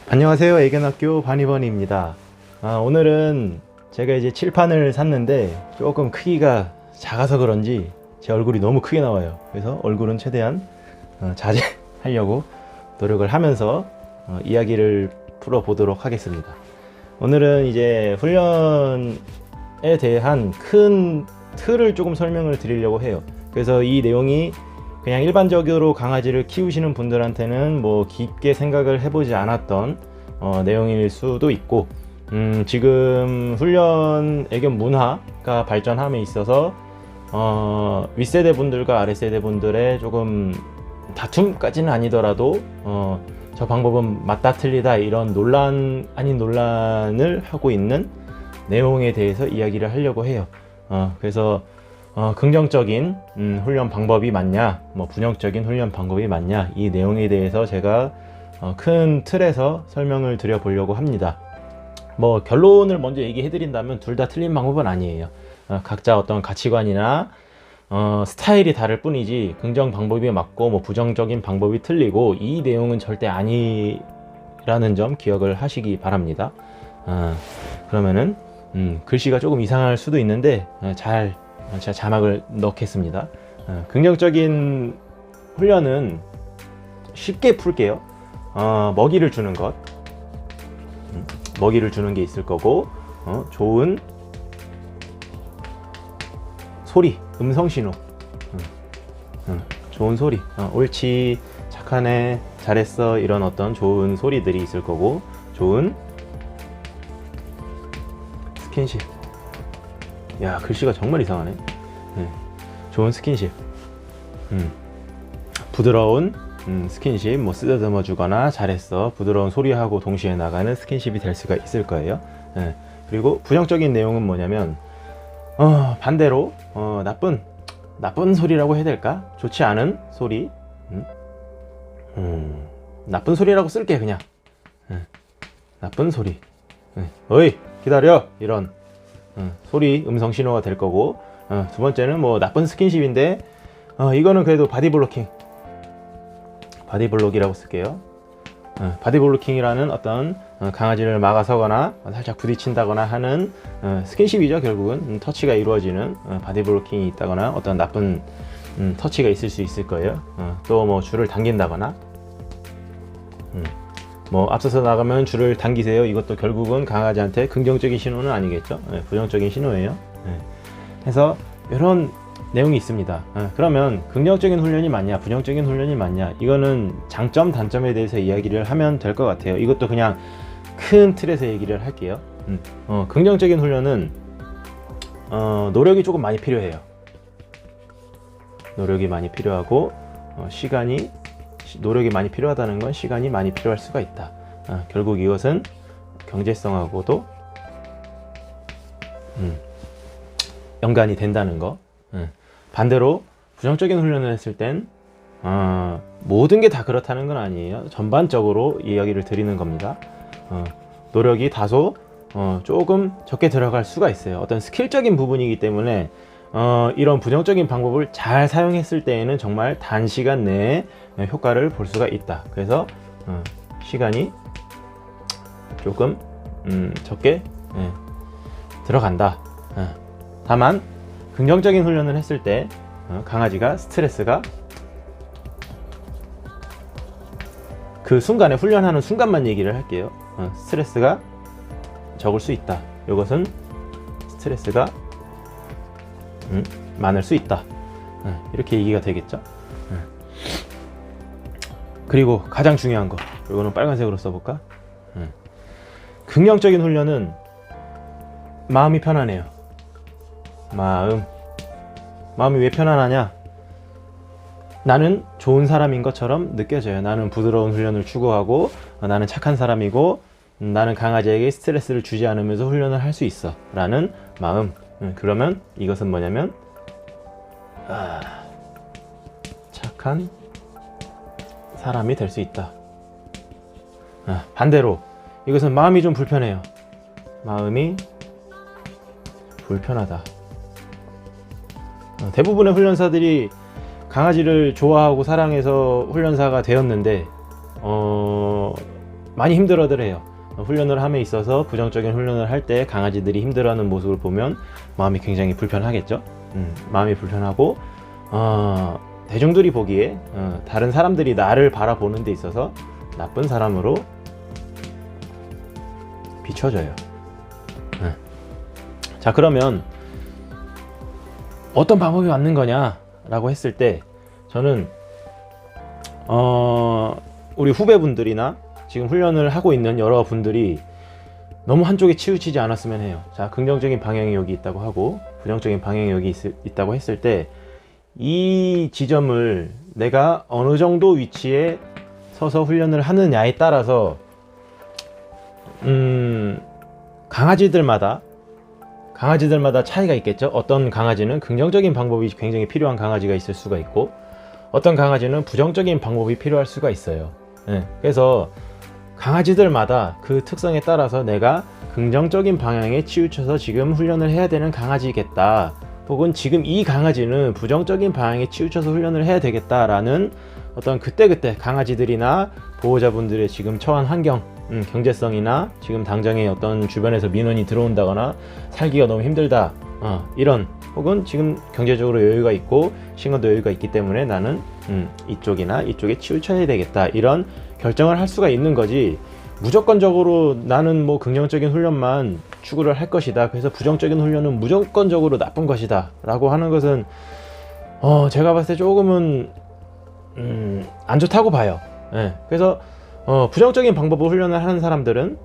안녕하세요. 애견학교 바니버니입니다. 오늘은 제가 이제 칠판을 샀는데 조금 크기가 작아서 그런지 제 얼굴이 너무 크게 나와요. 그래서 얼굴은 최대한 자제하려고 노력을 하면서 이야기를 풀어보도록 하겠습니다. 오늘은 이제 훈련에 대한 큰 틀을 조금 설명을 드리려고 해요. 그래서 이 내용이 그냥 일반적으로 강아지를 키우시는 분들한테는 뭐 깊게 생각을 해보지 않았던 내용일 수도 있고, 지금 훈련 애견 문화가 발전함에 있어서 윗세대 분들과 아랫세대 분들의 조금 다툼까지는 아니더라도 저 방법은 맞다 틀리다 이런 논란 아닌 논란을 하고 있는 내용에 대해서 이야기를 하려고 해요. 그래서 긍정적인 훈련 방법이 맞냐, 뭐 부정적인 훈련 방법이 맞냐, 이 내용에 대해서 제가 큰 틀에서 설명을 드려 보려고 합니다. 뭐 결론을 먼저 얘기해 드린다면 둘 다 틀린 방법은 아니에요. 각자 어떤 가치관이나 스타일이 다를 뿐이지 긍정 방법이 맞고 뭐 부정적인 방법이 틀리고 이 내용은 절대 아니라는 점 기억을 하시기 바랍니다. 그러면은 글씨가 조금 이상할 수도 있는데 제가 자막을 넣겠습니다. 긍정적인 훈련은 쉽게 풀게요. 먹이를 주는 것, 먹이를 주는 게 있을 거고, 좋은 소리, 음성 신호, 좋은 소리, 옳지, 착하네, 잘했어, 이런 어떤 좋은 소리들이 있을 거고, 좋은 스킨십. 야, 글씨가 정말 이상하네. 좋은 스킨십, 부드러운 스킨십, 뭐 쓰다듬어 주거나 잘했어, 부드러운 소리하고 동시에 나가는 스킨십이 될 수가 있을 거예요. 그리고 부정적인 내용은 뭐냐면 반대로 나쁜 소리라고 해야 될까? 좋지 않은 소리, 나쁜 소리라고 쓸게 그냥. 나쁜 소리, 어이 기다려, 이런 소리, 음성 신호가 될 거고, 두 번째는 뭐 나쁜 스킨십인데 이거는 그래도 바디블록이라고 쓸게요. 바디블로킹이라는 어떤 강아지를 막아서거나 살짝 부딪힌다거나 하는 스킨십이죠. 결국은 터치가 이루어지는 바디블로킹이 있다거나 어떤 나쁜 터치가 있을 수 있을 거예요. 또 뭐 줄을 당긴다거나, 뭐 앞서서 나가면 줄을 당기세요, 이것도 결국은 강아지한테 긍정적인 신호는 아니겠죠. 부정적인 신호예요. 그래서 이런 내용이 있습니다. 그러면 긍정적인 훈련이 맞냐, 부정적인 훈련이 맞냐, 이거는 장점 단점에 대해서 이야기를 하면 될 것 같아요. 이것도 그냥 큰 틀에서 얘기를 할게요. 긍정적인 훈련은 노력이 조금 많이 필요해요. 노력이 많이 필요하고, 노력이 많이 필요하다는 건 시간이 많이 필요할 수가 있다. 결국 이것은 경제성하고도 연관이 된다는 거. 반대로 부정적인 훈련을 했을 땐 모든 게 다 그렇다는 건 아니에요. 전반적으로 이야기를 드리는 겁니다. 노력이 다소 조금 적게 들어갈 수가 있어요. 어떤 스킬적인 부분이기 때문에 이런 부정적인 방법을 잘 사용했을 때에는 정말 단시간 내에 효과를 볼 수가 있다. 그래서 시간이 조금 적게 들어간다. 다만 긍정적인 훈련을 했을 때 강아지가 스트레스가 그 순간에, 훈련하는 순간만 얘기를 할게요. 스트레스가 적을 수 있다. 이것은 스트레스가 많을 수 있다. 이렇게 얘기가 되겠죠. 그리고 가장 중요한 거, 이거는 빨간색으로 써볼까? 긍정적인 훈련은 마음이 편안해요. 마음이 왜 편안하냐? 나는 좋은 사람인 것처럼 느껴져요. 나는 부드러운 훈련을 추구하고, 나는 착한 사람이고, 나는 강아지에게 스트레스를 주지 않으면서 훈련을 할 수 있어 라는 마음. 그러면 이것은 뭐냐면 착한 사람이 될 수 있다. 반대로 이것은 마음이 좀 불편해요. 마음이 불편하다. 대부분의 훈련사들이 강아지를 좋아하고 사랑해서 훈련사가 되었는데 많이 힘들어들 해요. 훈련을 함에 있어서 부정적인 훈련을 할 때 강아지들이 힘들어하는 모습을 보면 마음이 굉장히 불편하겠죠. 마음이 불편하고 대중들이 보기에 다른 사람들이 나를 바라보는 데 있어서 나쁜 사람으로 비춰져요. 자, 그러면 어떤 방법이 맞는 거냐 라고 했을 때 저는 우리 후배분들이나 지금 훈련을 하고 있는 여러 분들이 너무 한쪽에 치우치지 않았으면 해요. 자, 긍정적인 방향이 여기 있다고 하고 부정적인 방향이 여기 있다고 했을 때 이 지점을 내가 어느 정도 위치에 서서 훈련을 하느냐에 따라서 강아지들마다 차이가 있겠죠. 어떤 강아지는 긍정적인 방법이 굉장히 필요한 강아지가 있을 수가 있고 어떤 강아지는 부정적인 방법이 필요할 수가 있어요. 그래서 강아지들마다 그 특성에 따라서 내가 긍정적인 방향에 치우쳐서 지금 훈련을 해야 되는 강아지겠다, 혹은 지금 이 강아지는 부정적인 방향에 치우쳐서 훈련을 해야 되겠다라는 어떤 그때그때 강아지들이나 보호자분들의 지금 처한 환경, 경제성이나 지금 당장에 어떤 주변에서 민원이 들어온다거나 살기가 너무 힘들다, 이런, 혹은 지금 경제적으로 여유가 있고 시간도 여유가 있기 때문에 나는 이쪽이나 이쪽에 치우쳐야 되겠다, 이런 결정을 할 수가 있는 거지, 무조건적으로 나는 뭐 긍정적인 훈련만 추구를 할 것이다, 그래서 부정적인 훈련은 무조건적으로 나쁜 것이다 라고 하는 것은 제가 봤을 때 조금은 안 좋다고 봐요. 그래서 부정적인 방법으로 훈련을 하는 사람들은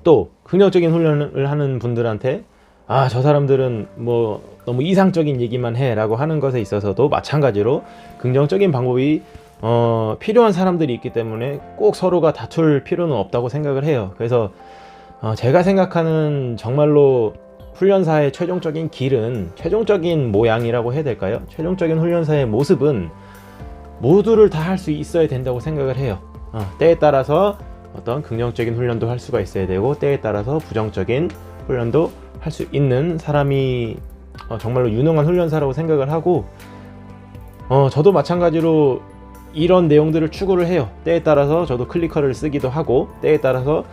또 긍정적인 훈련을 하는 분들한테 저 사람들은 뭐 너무 이상적인 얘기만 해 라고 하는 것에 있어서도 마찬가지로 긍정적인 방법이 필요한 사람들이 있기 때문에 꼭 서로가 다툴 필요는 없다고 생각을 해요. 그래서 제가 생각하는 정말로 훈련사의 최종적인 길은, 최종적인 모양이라고 해야 될까요? 최종적인 훈련사의 모습은 모두를 다 할 수 있어야 된다고 생각을 해요. 때에 따라서 어떤 긍정적인 훈련도 할 수가 있어야 되고 때에 따라서 부정적인 훈련도 할 수 있는 사람이 정말로 유능한 훈련사라고 생각을 하고, 저도 마찬가지로 이런 내용들을 추구를 해요. 때에 따라서 저도 클리커를 쓰기도 하고 때에 따라서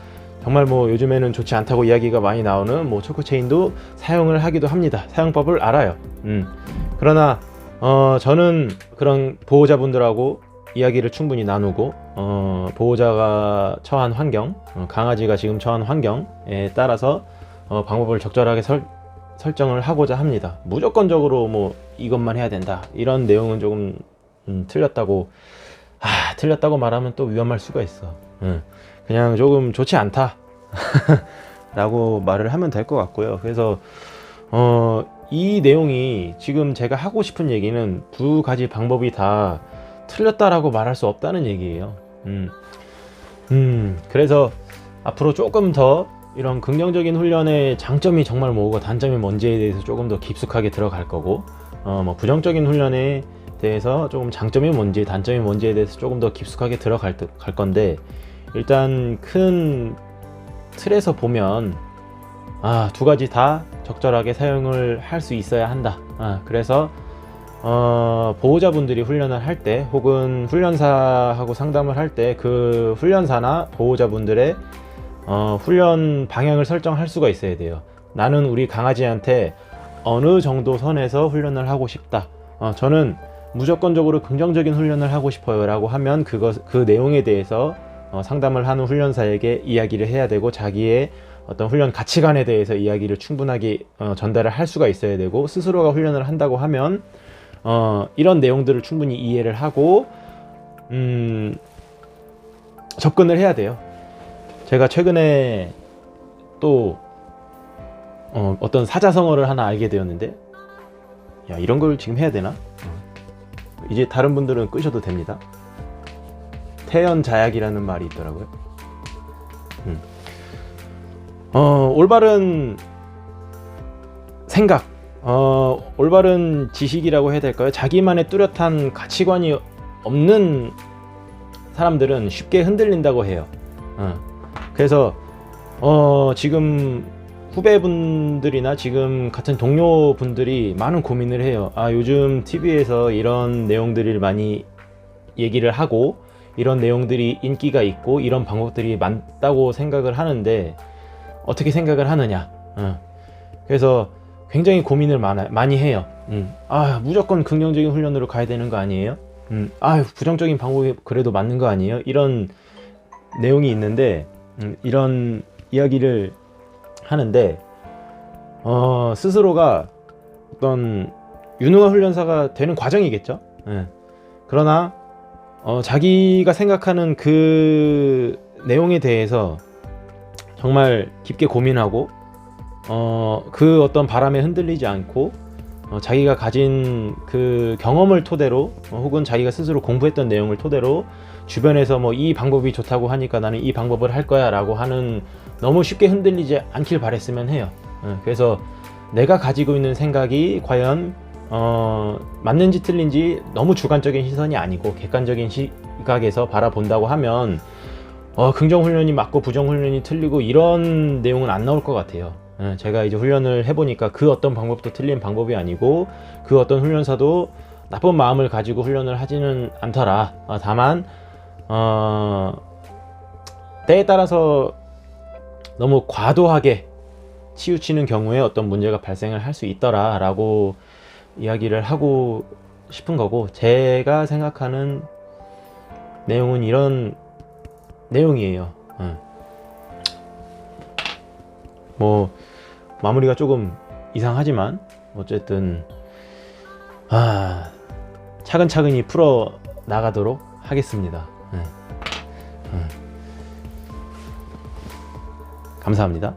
정말 뭐 요즘에는 좋지 않다고 이야기가 많이 나오는 뭐 초크체인도 사용을 하기도 합니다. 사용법을 알아요. 그러나 저는 그런 보호자분들하고 이야기를 충분히 나누고 보호자가 처한 환경, 강아지가 지금 처한 환경에 따라서 방법을 적절하게 설정을 하고자 합니다. 무조건적으로 뭐 이것만 해야 된다, 이런 내용은 조금 틀렸다고 말하면 또 위험할 수가 있어. 그냥 조금 좋지 않다 라고 말을 하면 될 것 같고요. 그래서 이 내용이 지금 제가 하고 싶은 얘기는 두 가지 방법이 다 틀렸다라고 말할 수 없다는 얘기예요. 그래서 앞으로 조금 더 이런 긍정적인 훈련의 장점이 정말 뭐고 단점이 뭔지에 대해서 조금 더 깊숙하게 들어갈 거고, 뭐 부정적인 훈련에 대해서 조금 장점이 뭔지 단점이 뭔지에 대해서 조금 더 깊숙하게 들어갈 건데, 일단 큰 틀에서 보면 두 가지 다 적절하게 사용을 할 수 있어야 한다. 그래서 보호자분들이 훈련을 할 때 혹은 훈련사하고 상담을 할 때 그 훈련사나 보호자분들의 훈련 방향을 설정할 수가 있어야 돼요. 나는 우리 강아지한테 어느 정도 선에서 훈련을 하고 싶다, 저는 무조건적으로 긍정적인 훈련을 하고 싶어요 라고 하면 그 내용에 대해서 상담을 하는 훈련사에게 이야기를 해야 되고, 자기의 어떤 훈련 가치관에 대해서 이야기를 충분하게 전달을 할 수가 있어야 되고, 스스로가 훈련을 한다고 하면 이런 내용들을 충분히 이해를 하고 접근을 해야 돼요. 제가 최근에 또 어떤 사자성어를 하나 알게 되었는데, 야, 이런 걸 지금 해야 되나? 이제 다른 분들은 끄셔도 됩니다. 태연자약이라는 말이 있더라고요. 올바른 생각, 올바른 지식이라고 해야 될까요? 자기만의 뚜렷한 가치관이 없는 사람들은 쉽게 흔들린다고 해요. 그래서 지금 후배분들이나 지금 같은 동료분들이 많은 고민을 해요. 요즘 TV에서 이런 내용들을 많이 얘기를 하고 이런 내용들이 인기가 있고 이런 방법들이 많다고 생각을 하는데 어떻게 생각을 하느냐. 그래서 굉장히 고민을 많이 해요. 무조건 긍정적인 훈련으로 가야 되는 거 아니에요? 부정적인 방법이 그래도 맞는 거 아니에요? 이런 내용이 있는데 이런 이야기를 하는데 스스로가 어떤 유능한 훈련사가 되는 과정이겠죠. 그러나 자기가 생각하는 그 내용에 대해서 정말 깊게 고민하고 그 어떤 바람에 흔들리지 않고 자기가 가진 그 경험을 토대로 혹은 자기가 스스로 공부했던 내용을 토대로 주변에서 뭐 이 방법이 좋다고 하니까 나는 이 방법을 할 거야 라고 하는 너무 쉽게 흔들리지 않길 바랬으면 해요. 그래서 내가 가지고 있는 생각이 과연 맞는지 틀린지 너무 주관적인 시선이 아니고 객관적인 시각에서 바라본다고 하면 긍정훈련이 맞고 부정훈련이 틀리고 이런 내용은 안 나올 것 같아요. 제가 이제 훈련을 해보니까 그 어떤 방법도 틀린 방법이 아니고 그 어떤 훈련사도 나쁜 마음을 가지고 훈련을 하지는 않더라. 다만 때에 따라서 너무 과도하게 치우치는 경우에 어떤 문제가 발생을 할 수 있더라 라고 이야기를 하고 싶은 거고, 제가 생각하는 내용은 이런 내용이에요. 뭐 마무리가 조금 이상하지만 어쨌든 차근차근히 풀어 나가도록 하겠습니다. 감사합니다.